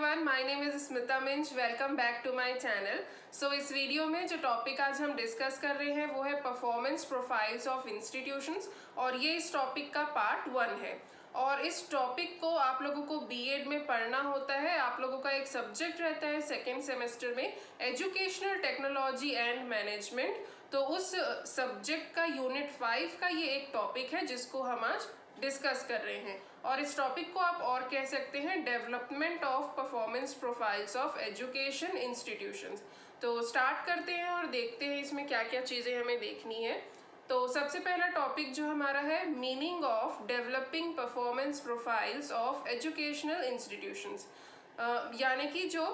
everyone, my name is Smita Minch. Welcome back to my channel. So इस video में जो topic आज हम डिस्कस कर रहे हैं वो है परफॉर्मेंस प्रोफाइल्स ऑफ इंस्टीट्यूशंस और ये इस टॉपिक का पार्ट 1 है। और इस टॉपिक को आप लोगों को बीएड में पढ़ना होता है। आप लोगों का एक सब्जेक्ट रहता है सेकेंड सेमेस्टर में एजुकेशनल टेक्नोलॉजी एंड मैनेजमेंट। तो उस सब्जेक्ट का यूनिट 5 का ये एक टॉपिक है जिसको हम आज डिस्कस कर रहे हैं। और इस टॉपिक को आप और कह सकते हैं development of performance profiles of education institutions. तो स्टार्ट करते हैं और देखते हैं इसमें क्या क्या चीज़ें हमें देखनी है। तो सबसे पहला टॉपिक जो हमारा है meaning of developing performance profiles of educational institutions, यानी कि जो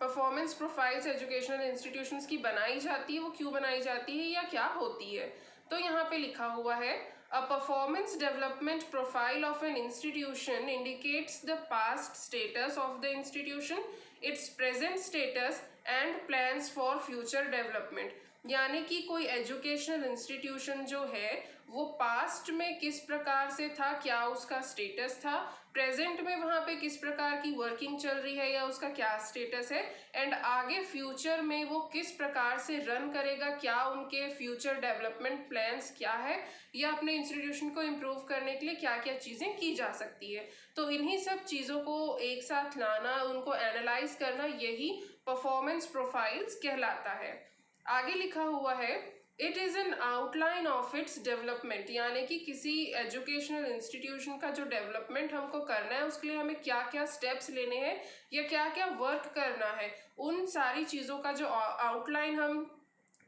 परफॉर्मेंस प्रोफाइल्स एजुकेशनल इंस्टीट्यूशंस की बनाई जाती है वो क्यों बनाई जाती है या क्या होती है। तो यहाँ पे लिखा हुआ है A performance development profile of an institution indicates the past status of the institution, its present status and plans for future development। यानी कि कोई एजुकेशनल इंस्टीट्यूशन जो है वो पास्ट में किस प्रकार से था, क्या उसका स्टेटस था, प्रेजेंट में वहाँ पे किस प्रकार की वर्किंग चल रही है या उसका क्या स्टेटस है, एंड आगे फ्यूचर में वो किस प्रकार से रन करेगा, क्या उनके फ्यूचर डेवलपमेंट प्लान्स क्या है या अपने इंस्टीट्यूशन को इम्प्रूव करने के लिए क्या क्या चीज़ें की जा सकती है। तो इन्हीं सब चीज़ों को एक साथ लाना, उनको एनालाइज करना, यही परफॉर्मेंस प्रोफाइल्स कहलाता है। आगे लिखा हुआ है it is an outline of its development, यानी कि किसी एजुकेशनल इंस्टीट्यूशन का जो डेवलपमेंट हमको करना है उसके लिए हमें क्या क्या स्टेप्स लेने हैं या क्या क्या वर्क करना है, उन सारी चीज़ों का जो आउटलाइन हम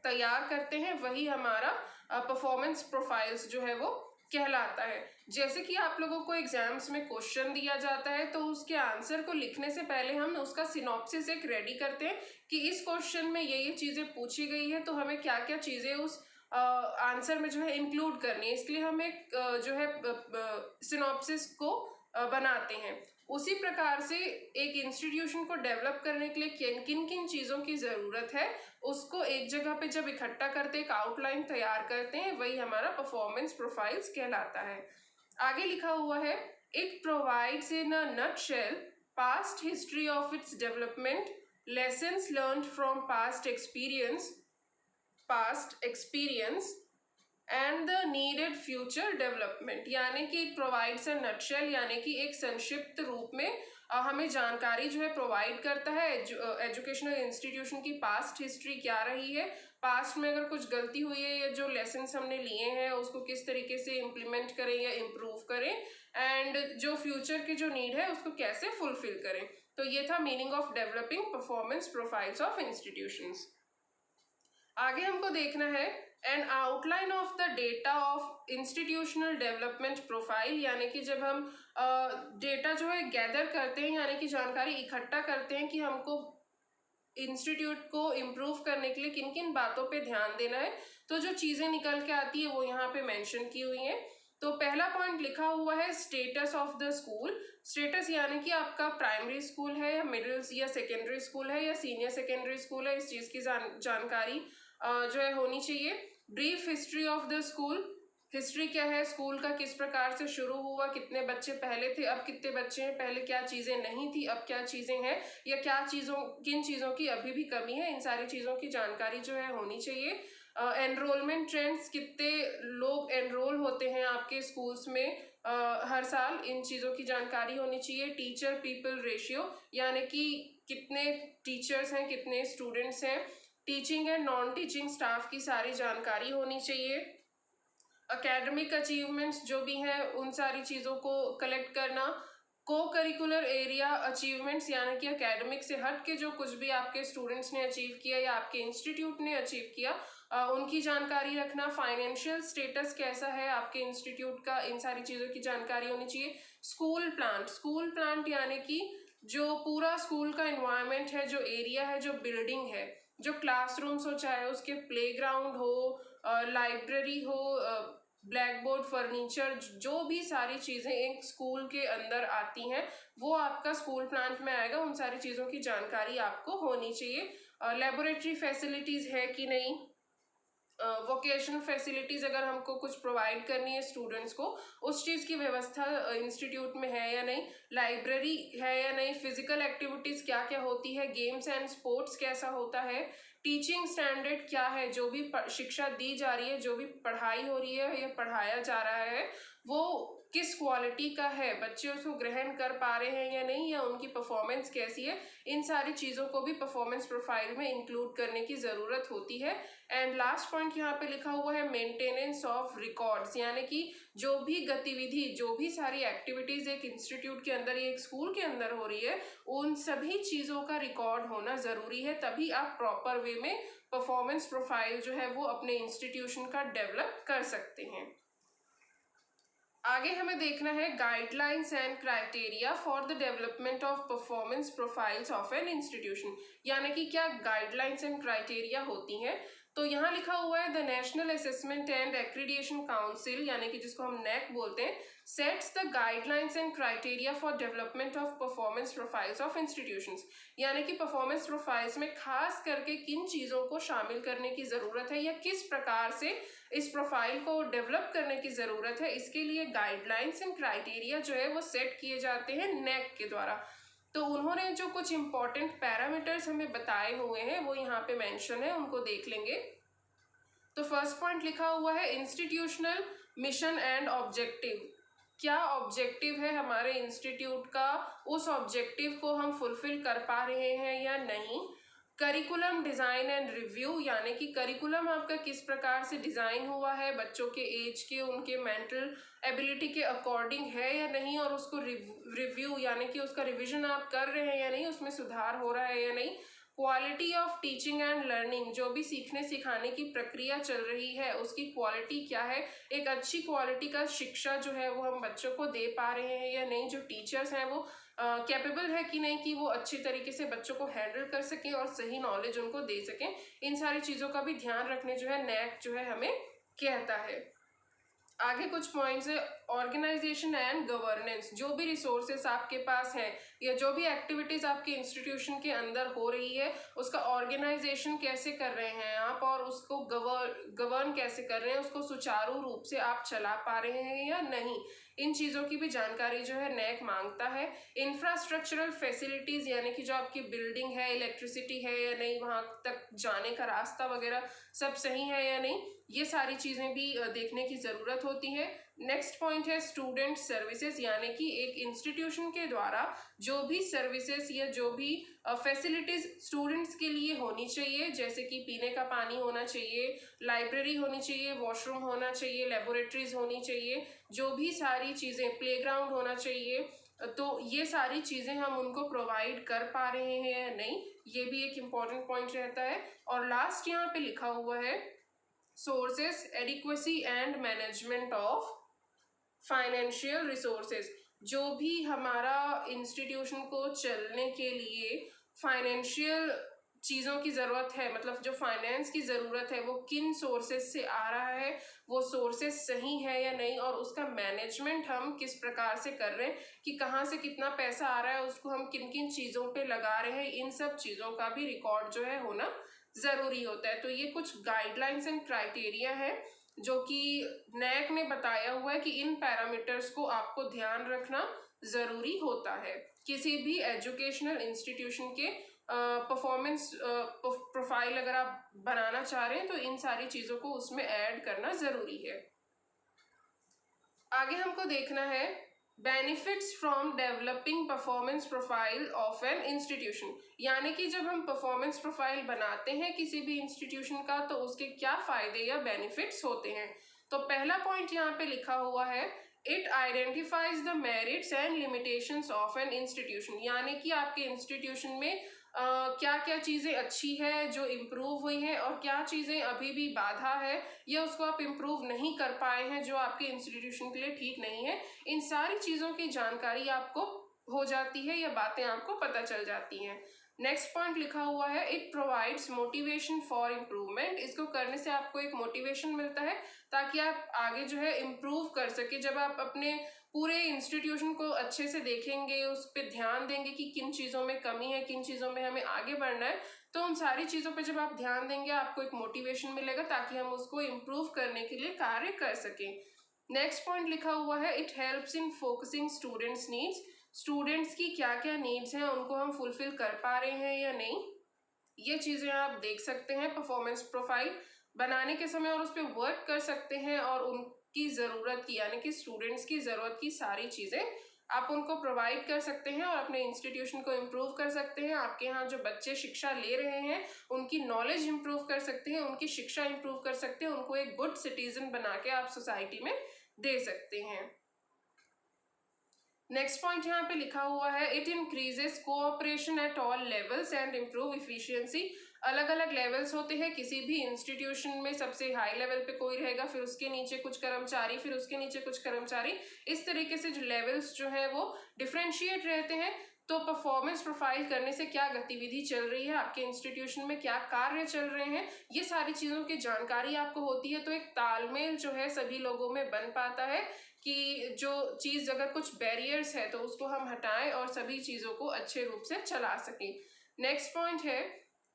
तैयार करते हैं वही हमारा परफॉर्मेंस प्रोफाइल्स जो है वो कहलाता है। जैसे कि आप लोगों को एग्जाम्स में क्वेश्चन दिया जाता है तो उसके आंसर को लिखने से पहले हम उसका सिनॉप्सिस एक रेडी करते हैं कि इस क्वेश्चन में ये चीज़ें पूछी गई है तो हमें क्या क्या चीज़ें उस आंसर में जो है इंक्लूड करनी है। इसके लिए हम एक जो है सिनॉप्सिस को बनाते हैं। उसी प्रकार से एक इंस्टीट्यूशन को डेवलप करने के लिए किन किन चीज़ों की ज़रूरत है उसको एक जगह पे जब इकट्ठा करते एक आउटलाइन तैयार करते हैं वही हमारा परफॉर्मेंस प्रोफाइल्स कहलाता है। आगे लिखा हुआ है it provides in a nutshell past history of its development, lessons learned from past experience and the needed future development. यानी कि इट प्रोवाइड्स अ नटशेल, यानी कि एक संक्षिप्त रूप में हमें जानकारी जो है प्रोवाइड करता है एजुकेशनल इंस्टीट्यूशन की पास्ट हिस्ट्री क्या रही है, पास्ट में अगर कुछ गलती हुई है या जो लेसन्स हमने लिए हैं उसको किस तरीके से इम्प्लीमेंट करें या इम्प्रूव करें, एंड जो फ्यूचर की जो नीड है उसको कैसे फुलफिल करें। तो ये था meaning of developing performance profiles of institutions. आगे हमको देखना है N outline of the data of institutional development profile, यानी कि जब हम डेटा जो है गैदर करते हैं यानी कि जानकारी इकट्ठा करते हैं कि हमको इंस्टीट्यूट को इम्प्रूव करने के लिए किन किन बातों पे ध्यान देना है, तो जो चीज़ें निकल के आती है वो यहाँ पे मेंशन की हुई हैं। तो पहला पॉइंट लिखा हुआ है status of the school. Status यानी कि आपका प्राइमरी स्कूल है या मिडिल या सेकेंडरी स्कूल है या सीनियर सेकेंडरी स्कूल है, इस चीज़ की जानकारी जो है होनी चाहिए। Brief history of the school, history क्या है स्कूल का, किस प्रकार से शुरू हुआ, कितने बच्चे पहले थे, अब कितने बच्चे हैं, पहले क्या चीज़ें नहीं थी अब क्या चीज़ें हैं, या किन चीज़ों की अभी भी कमी है, इन सारी चीज़ों की जानकारी जो है होनी चाहिए। एनरोलमेंट ट्रेंड्स, कितने लोग एनरोल होते हैं आपके स्कूल्स में हर साल, इन चीज़ों की जानकारी होनी चाहिए। टीचर पीपल रेशियो, यानी कि कितने टीचर्स हैं कितने स्टूडेंट्स हैं, teaching and non teaching staff की सारी जानकारी होनी चाहिए। एकेडमिक अचीवमेंट्स जो भी हैं उन सारी चीज़ों को कलेक्ट करना। को करिकुलर एरिया अचीवमेंट्स, यानी कि एकेडमिक से हट के जो कुछ भी आपके स्टूडेंट्स ने अचीव किया या आपके इंस्टीट्यूट ने अचीव किया उनकी जानकारी रखना। फाइनेंशियल स्टेटस कैसा है आपके इंस्टीट्यूट का, इन सारी चीज़ों की जानकारी होनी चाहिए। स्कूल प्लांट यानी कि जो पूरा स्कूल का इन्वायरमेंट है, जो एरिया है, जो बिल्डिंग है, जो क्लासरूम्स हो, चाहे उसके प्लेग्राउंड हो, लाइब्रेरी हो, ब्लैक बोर्ड, फर्नीचर, जो भी सारी चीज़ें एक स्कूल के अंदर आती हैं वो आपका स्कूल प्लांट में आएगा। उन सारी चीज़ों की जानकारी आपको होनी चाहिए। लेबोरेटरी फैसिलिटीज़ है कि नहीं, वोकेशनल फैसिलिटीज़ अगर हमको कुछ प्रोवाइड करनी है स्टूडेंट्स को, उस चीज़ की व्यवस्था इंस्टीट्यूट में है या नहीं, लाइब्रेरी है या नहीं, फिजिकल एक्टिविटीज़ क्या क्या होती है, गेम्स एंड स्पोर्ट्स कैसा होता है, टीचिंग स्टैंडर्ड क्या है, जो भी शिक्षा दी जा रही है, जो भी पढ़ाई हो रही है या पढ़ाया जा रहा है वो किस क्वालिटी का है, बच्चे उसको ग्रहण कर पा रहे हैं या नहीं, या उनकी परफॉर्मेंस कैसी है, इन सारी चीज़ों को भी परफॉर्मेंस प्रोफाइल में इंक्लूड करने की ज़रूरत होती है। एंड लास्ट पॉइंट यहाँ पे लिखा हुआ है मेंटेनेंस ऑफ रिकॉर्ड्स, यानी कि जो भी गतिविधि, जो भी सारी एक्टिविटीज़ एक इंस्टीट्यूट के अंदर या एक स्कूल के अंदर हो रही है, उन सभी चीज़ों का रिकॉर्ड होना ज़रूरी है, तभी आप प्रॉपर वे में परफॉर्मेंस प्रोफाइल जो है वो अपने इंस्टीट्यूशन का डेवलप कर सकते हैं। आगे हमें देखना है guidelines and criteria for the development of performance profiles of an institution, यानी कि क्या गाइडलाइंस एंड क्राइटेरिया होती हैं। तो यहाँ लिखा हुआ है the national assessment and accreditation council, यानी कि जिसको हम नेक बोलते हैं, sets the guidelines and criteria for development of performance profiles of institutions, यानी कि परफॉर्मेंस प्रोफाइल्स में खास करके किन चीज़ों को शामिल करने की ज़रूरत है या किस प्रकार से इस प्रोफाइल को डेवलप करने की ज़रूरत है, इसके लिए गाइडलाइंस एंड क्राइटेरिया जो है वो सेट किए जाते हैं नेक के द्वारा। तो उन्होंने जो कुछ इंपॉर्टेंट पैरामीटर्स हमें बताए हुए हैं वो यहाँ पे मेंशन है, उनको देख लेंगे। तो फर्स्ट पॉइंट लिखा हुआ है इंस्टीट्यूशनल मिशन एंड ऑब्जेक्टिव, क्या ऑब्जेक्टिव है हमारे इंस्टीट्यूट का, उस ऑब्जेक्टिव को हम फुलफिल कर पा रहे हैं या नहीं। करिकुलम डिज़ाइन एंड रिव्यू, यानी कि करिकुलम आपका किस प्रकार से डिज़ाइन हुआ है, बच्चों के एज के, उनके मेंटल एबिलिटी के अकॉर्डिंग है या नहीं, और उसको रिव्यू यानी कि उसका रिवीजन आप कर रहे हैं या नहीं, उसमें सुधार हो रहा है या नहीं। Quality of teaching and learning, जो भी सीखने सिखाने की प्रक्रिया चल रही है उसकी क्वालिटी क्या है, एक अच्छी क्वालिटी का शिक्षा जो है वो हम बच्चों को दे पा रहे हैं या नहीं, जो टीचर्स हैं वो कैपेबल है कि नहीं कि वो अच्छी तरीके से बच्चों को हैंडल कर सकें और सही नॉलेज उनको दे सकें। इन सारी चीज़ों का भी ध्यान रखने जो है नेक जो है हमें कहता है। आगे कुछ पॉइंट्स है ऑर्गेनाइजेशन एंड गवर्नेंस, जो भी रिसोर्सेस आपके पास हैं या जो भी एक्टिविटीज़ आपके इंस्टीट्यूशन के अंदर हो रही है उसका ऑर्गेनाइजेशन कैसे कर रहे हैं आप, और उसको गवर्न कैसे कर रहे हैं, उसको सुचारू रूप से आप चला पा रहे हैं या नहीं, इन चीज़ों की भी जानकारी जो है नेक मांगता है। इंफ्रास्ट्रक्चरल फैसिलिटीज़, यानी कि जो आपकी बिल्डिंग है, इलेक्ट्रिसिटी है या नहीं, वहाँ तक जाने का रास्ता वगैरह सब सही है या नहीं, ये सारी चीज़ें भी देखने की ज़रूरत होती है। नेक्स्ट पॉइंट है स्टूडेंट सर्विसेज, यानी कि एक इंस्टीट्यूशन के द्वारा जो भी सर्विसेज या जो भी फैसिलिटीज़ स्टूडेंट्स के लिए होनी चाहिए, जैसे कि पीने का पानी होना चाहिए, लाइब्रेरी होनी चाहिए, वॉशरूम होना चाहिए, लेबोरेटरीज होनी चाहिए, जो भी सारी चीज़ें, प्लेग्राउंड होना चाहिए, तो ये सारी चीज़ें हम उनको प्रोवाइड कर पा रहे हैं या नहीं, ये भी एक इम्पॉर्टेंट पॉइंट रहता है। और लास्ट यहाँ पे लिखा हुआ है sources adequacy and management of financial resources, जो भी हमारा इंस्टीट्यूशन को चलने के लिए फाइनेंशियल चीज़ों की ज़रूरत है, मतलब जो फाइनेंस की ज़रूरत है वो किन सोर्सेज से आ रहा है, वो सोर्सेज सही है या नहीं, और उसका मैनेजमेंट हम किस प्रकार से कर रहे हैं कि कहाँ से कितना पैसा आ रहा है, उसको हम किन किन चीज़ों पे लगा रहे हैं, इन सब चीज़ों का भी रिकॉर्ड जो है होना ज़रूरी होता है। तो ये कुछ गाइडलाइंस एंड क्राइटेरिया है जो कि नैक ने बताया हुआ है कि इन पैरामीटर्स को आपको ध्यान रखना ज़रूरी होता है किसी भी एजुकेशनल इंस्टीट्यूशन के परफॉर्मेंस प्रोफाइल अगर आप बनाना चाह रहे हैं तो इन सारी चीज़ों को उसमें ऐड करना ज़रूरी है। आगे हमको देखना है benefits from developing performance profile of an institution, यानी कि जब हम परफॉर्मेंस प्रोफाइल बनाते हैं किसी भी इंस्टीट्यूशन का तो उसके क्या फ़ायदे या बेनिफिट्स होते हैं। तो पहला पॉइंट यहाँ पे लिखा हुआ है it identifies the merits and limitations of an institution, यानी कि आपके इंस्टीट्यूशन में क्या क्या चीज़ें अच्छी है जो इम्प्रूव हुई हैं और क्या चीज़ें अभी भी बाधा है या उसको आप इम्प्रूव नहीं कर पाए हैं जो आपके इंस्टीट्यूशन के लिए ठीक नहीं है, इन सारी चीज़ों की जानकारी आपको हो जाती है या बातें आपको पता चल जाती हैं। नेक्स्ट पॉइंट लिखा हुआ है it provides motivation for improvement, इसको करने से आपको एक मोटिवेशन मिलता है ताकि आप आगे जो है इम्प्रूव कर सके। जब आप अपने पूरे इंस्टीट्यूशन को अच्छे से देखेंगे, उस पर ध्यान देंगे कि किन चीज़ों में कमी है, किन चीज़ों में हमें आगे बढ़ना है, तो उन सारी चीज़ों पे जब आप ध्यान देंगे आपको एक मोटिवेशन मिलेगा ताकि हम उसको इम्प्रूव करने के लिए कार्य कर सकें। नेक्स्ट पॉइंट लिखा हुआ है, it helps in focusing students needs. Students की क्या क्या नीड्स हैं, उनको हम फुलफिल कर पा रहे हैं या नहीं, ये चीज़ें आप देख सकते हैं परफॉर्मेंस प्रोफाइल बनाने के समय, और उस पर वर्क कर सकते हैं और उनकी ज़रूरत की यानी कि स्टूडेंट्स की ज़रूरत की सारी चीज़ें आप उनको प्रोवाइड कर सकते हैं और अपने इंस्टीट्यूशन को इम्प्रूव कर सकते हैं। आपके यहाँ जो बच्चे शिक्षा ले रहे हैं उनकी नॉलेज इम्प्रूव कर सकते हैं, उनकी शिक्षा इम्प्रूव कर सकते हैं, उनको एक गुड सिटीजन बना के आप सोसाइटी में दे सकते हैं। नेक्स्ट पॉइंट यहाँ पे लिखा हुआ है, it increases cooperation at all levels and improve efficiency. अलग अलग लेवल्स होते हैं किसी भी इंस्टीट्यूशन में, सबसे हाई लेवल पे कोई रहेगा, फिर उसके नीचे कुछ कर्मचारी, फिर उसके नीचे कुछ कर्मचारी, इस तरीके से जो लेवल्स जो है वो डिफ्रेंशिएट रहते हैं। तो परफॉर्मेंस प्रोफाइल करने से क्या गतिविधि चल रही है, आपके इंस्टीट्यूशन में क्या कार्य चल रहे हैं, ये सारी चीज़ों की जानकारी आपको होती है, तो एक तालमेल जो है सभी लोगों में बन पाता है कि जो चीज़ अगर कुछ बैरियर्स है तो उसको हम हटाएं और सभी चीज़ों को अच्छे रूप से चला सकें। नेक्स्ट पॉइंट है,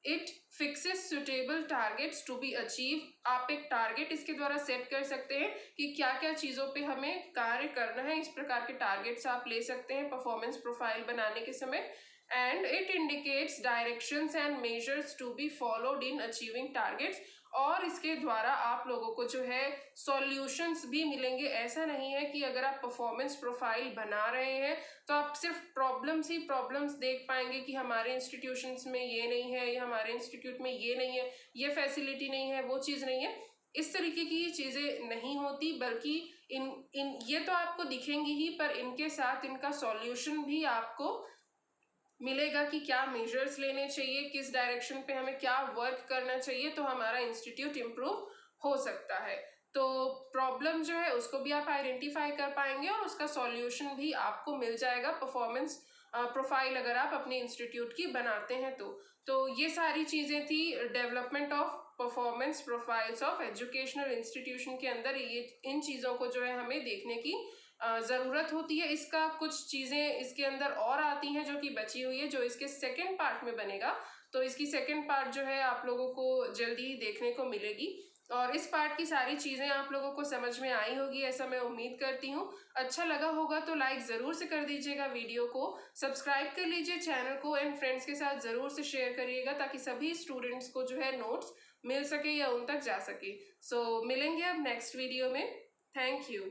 it fixes suitable targets to be achieve. आप एक टारगेट इसके द्वारा सेट कर सकते हैं कि क्या क्या चीज़ों पे हमें कार्य करना है, इस प्रकार के टारगेट्स आप ले सकते हैं परफॉर्मेंस प्रोफाइल बनाने के समय। And it indicates directions and measures to be followed in achieving targets. और इसके द्वारा आप लोगों को जो है सॉल्यूशंस भी मिलेंगे। ऐसा नहीं है कि अगर आप परफॉर्मेंस प्रोफाइल बना रहे हैं तो आप सिर्फ प्रॉब्लम्स ही प्रॉब्लम्स देख पाएंगे कि हमारे इंस्टीट्यूशंस में ये नहीं है या हमारे इंस्टीट्यूट में ये नहीं है, ये फैसिलिटी नहीं है, वो चीज़ नहीं है। इस तरीके की चीज़ें नहीं होती, बल्कि इन ये तो आपको दिखेंगी ही, पर इनके साथ इनका सॉल्यूशन भी आपको मिलेगा कि क्या मेजर्स लेने चाहिए, किस डायरेक्शन पे हमें क्या वर्क करना चाहिए, तो हमारा इंस्टीट्यूट इम्प्रूव हो सकता है। तो प्रॉब्लम जो है उसको भी आप आइडेंटिफाई कर पाएंगे और उसका सॉल्यूशन भी आपको मिल जाएगा परफॉर्मेंस प्रोफाइल अगर आप अपने इंस्टीट्यूट की बनाते हैं तो ये सारी चीज़ें थी development of performance profiles of educational institution के अंदर। ये इन चीज़ों को जो है हमें देखने की ज़रूरत होती है। इसका कुछ चीज़ें इसके अंदर और आती हैं जो कि बची हुई है, जो इसके सेकेंड पार्ट में बनेगा, तो इसकी सेकेंड पार्ट जो है आप लोगों को जल्दी ही देखने को मिलेगी। और इस पार्ट की सारी चीज़ें आप लोगों को समझ में आई होगी ऐसा मैं उम्मीद करती हूँ। अच्छा लगा होगा तो लाइक ज़रूर से कर दीजिएगा वीडियो को, सब्सक्राइब कर लीजिए चैनल को एंड फ्रेंड्स के साथ ज़रूर से शेयर करिएगा ताकि सभी स्टूडेंट्स को जो है नोट्स मिल सके या उन तक जा सके। सो मिलेंगे अब नेक्स्ट वीडियो में। Thank you.